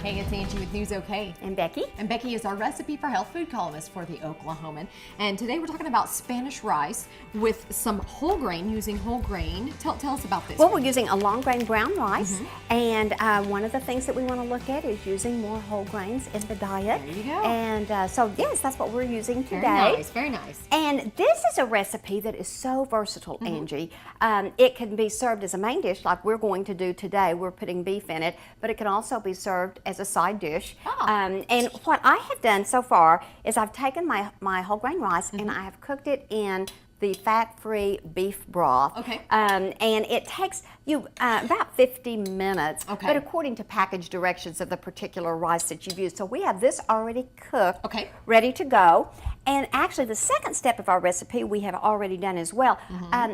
Hey, it's Angie with News OK. And Becky. And Becky is our recipe for health food columnist for the Oklahoman. And today we're talking about Spanish rice with some whole grain, using whole grain. Tell us about this. Well, we're using a long grain brown rice. And one of the things that we want to look at is using more whole grains in the diet. There you go. And so, yes, that's what we're using today. Very nice, very nice. And this is a recipe that is so versatile, Angie. It can be served as a main dish like we're going to do today. We're putting beef in it, but it can also be served as a side dish. And what I have done so far is I've taken my whole grain rice and I have cooked it in the fat-free beef broth. Okay. And it takes you about 50 minutes, Okay. but according to package directions of the particular rice that you've used. So we have this already cooked, Okay. ready to go. And actually the second step of our recipe we have already done as well.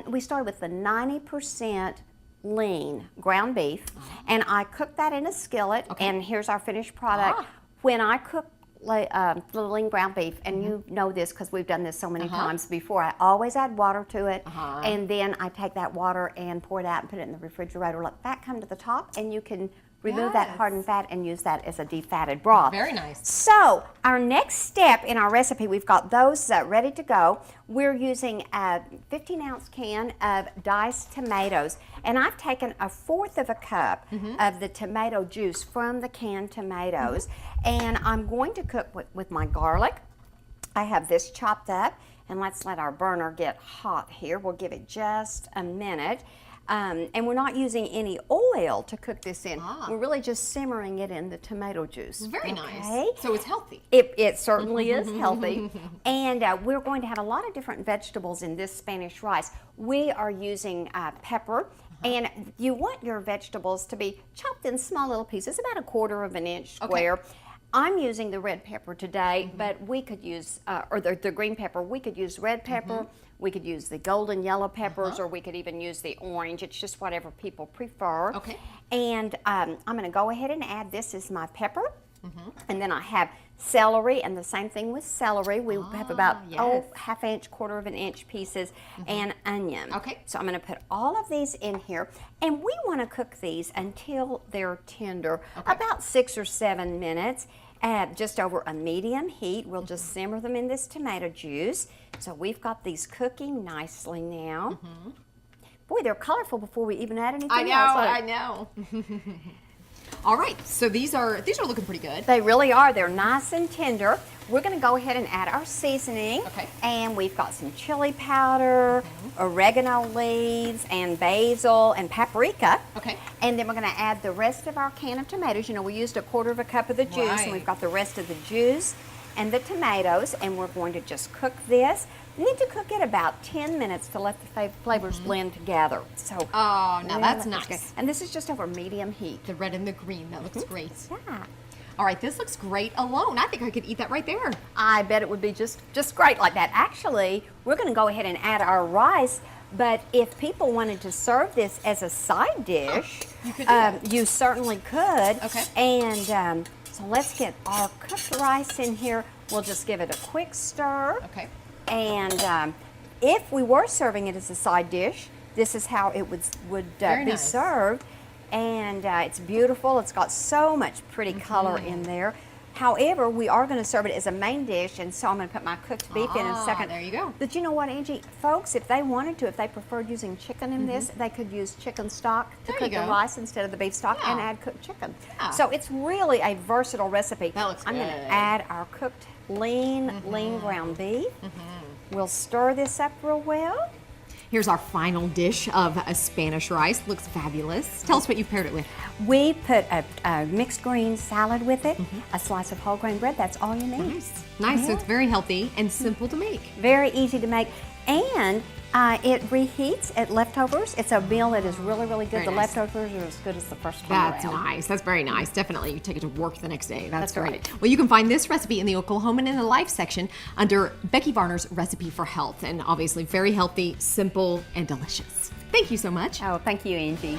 We started with the 90% lean ground beef, and I cooked that in a skillet, and here's our finished product. When I cook the lean ground beef, and you know this because we've done this so many times before, I always add water to it, and then I take that water and pour it out and put it in the refrigerator, let that come to the top, and you can remove that hardened fat and use that as a defatted broth. Very nice. So our next step in our recipe, we've got those ready to go. We're using a 15-ounce can of diced tomatoes, and I've taken 1/4 of a cup of the tomato juice from the canned tomatoes, and I'm going to cook with my garlic. I have this chopped up, and let's let our burner get hot here. We'll give it just a minute. And we're not using any oil to cook this in. We're really just simmering it in the tomato juice. Very nice. So it's healthy. It certainly is healthy. And we're going to have a lot of different vegetables in this Spanish rice. We are using pepper. And you want your vegetables to be chopped in small little pieces, about 1/4 of an inch square. I'm using the red pepper today, but we could use, or the green pepper, we could use red pepper, we could use the golden yellow peppers, or we could even use the orange. It's just whatever people prefer. Okay. And I'm going to go ahead and add this as my pepper. And then I have celery, and the same thing with celery. We have about 1/2 inch, 1/4 of an inch pieces, and onion. Okay. So I'm going to put all of these in here, and we want to cook these until they're tender, about 6 or 7 minutes. Just over a medium heat. We'll just simmer them in this tomato juice. So we've got these cooking nicely now. Boy, they're colorful before we even add anything else. I know. All right, so these are looking pretty good. They really are. They're nice and tender. We're going to go ahead and add our seasoning. Okay. And we've got some chili powder, oregano leaves, and basil, and paprika. Okay. And then we're going to add the rest of our can of tomatoes. You know, we used 1/4 of a cup of the juice, and we've got the rest of the juice and the tomatoes, and we're going to just cook this. We need to cook it about 10 minutes to let the flavors blend together. So, now that's nice. And this is just over medium heat. The red and the green, that looks great. Yeah. All right, this looks great alone. I think I could eat that right there. I bet it would be just great like that. Actually, we're going to go ahead and add our rice, but if people wanted to serve this as a side dish, you certainly could. Okay. And so let's get our cooked rice in here. We'll just give it a quick stir. Okay. And if we were serving it as a side dish, this is how it would be served. And it's beautiful. It's got so much pretty color in there. However, we are going to serve it as a main dish, and so I'm going to put my cooked beef in a second. There you go. But you know what, Angie? Folks, if they wanted to, if they preferred using chicken in this, they could use chicken stock to cook the rice instead of the beef stock and add cooked chicken. So it's really a versatile recipe. That looks I'm good. going to add our cooked lean ground beef. We'll stir this up real well. Here's our final dish of a Spanish rice. Looks fabulous. Tell us what you paired it with. We put a mixed green salad with it, a slice of whole grain bread. That's all you need. Nice. So it's very healthy and simple to make. Very easy to make, and it reheats at leftovers. It's a meal that is really, really good. Very The nice. leftovers are as good as the first one That's around. nice. That's very nice. Definitely. You take it to work the next day. That's great. right. Well, you can find this recipe in the Oklahoman in the Life section under Becky Varner's Recipe for Health. And obviously very healthy, simple, and delicious. Thank you so much. Oh, thank you, Angie.